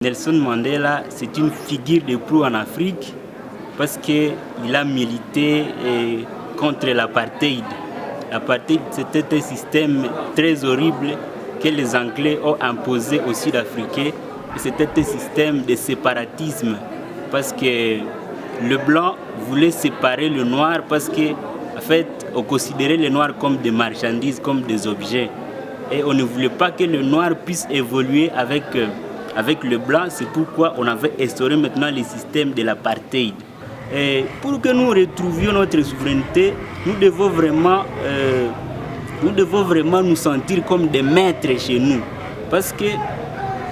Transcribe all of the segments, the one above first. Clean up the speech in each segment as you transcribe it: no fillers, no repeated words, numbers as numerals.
Nelson Mandela, c'est une figure de proue en Afrique parce qu'il a milité contre l'apartheid. L'apartheid, c'était un système très horrible que les Anglais ont imposé aux Sud-Africains. C'était un système de séparatisme parce que le blanc voulait séparer le noir parce qu'en fait, on considérait les noirs comme des marchandises, comme des objets. Et on ne voulait pas que le noir puisse évoluer avec le blanc. C'est pourquoi on avait instauré maintenant le système de l'apartheid. Et pour que nous retrouvions notre souveraineté, nous devons vraiment nous sentir comme des maîtres chez nous. Parce que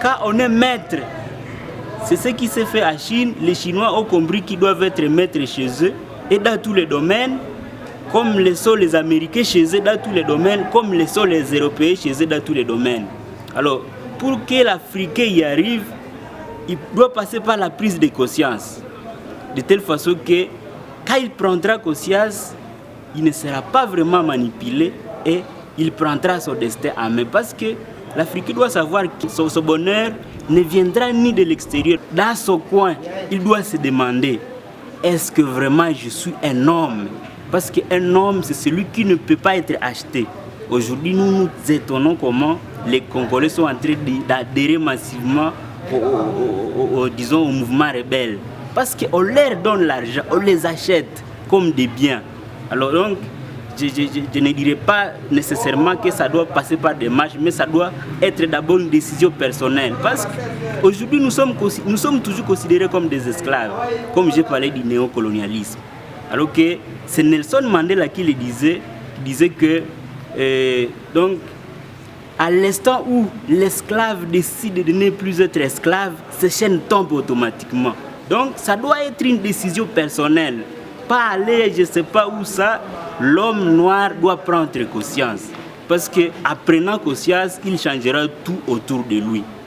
quand on est maître, c'est ce qui s'est fait à Chine. Les Chinois ont compris qu'ils doivent être maîtres chez eux et dans tous les domaines, comme le sont les Américains chez eux dans tous les domaines, comme le sont les Européens chez eux dans tous les domaines. Alors, pour que l'Africain y arrive, il doit passer par la prise de conscience. De telle façon que, quand il prendra conscience, il ne sera pas vraiment manipulé et il prendra son destin en main. Parce que l'Africain doit savoir que son bonheur ne viendra ni de l'extérieur. Dans son coin, il doit se demander, est-ce que vraiment je suis un homme? Parce qu'un homme, c'est celui qui ne peut pas être acheté. Aujourd'hui, nous nous étonnons comment les Congolais sont en train d'adhérer massivement au mouvement rebelle. Parce qu'on leur donne l'argent, on les achète comme des biens. Alors donc, je ne dirais pas nécessairement que ça doit passer par des marches, mais ça doit être d'abord une décision personnelle. Parce qu'aujourd'hui, nous sommes toujours considérés comme des esclaves, comme j'ai parlé du néocolonialisme. Alors que c'est Nelson Mandela qui le disait que donc, à l'instant où l'esclave décide de ne plus être esclave, ces chaînes tombent automatiquement. Donc ça doit être une décision personnelle. Pas aller, je ne sais pas où ça, l'homme noir doit prendre conscience. Parce qu'en prenant conscience, il changera tout autour de lui.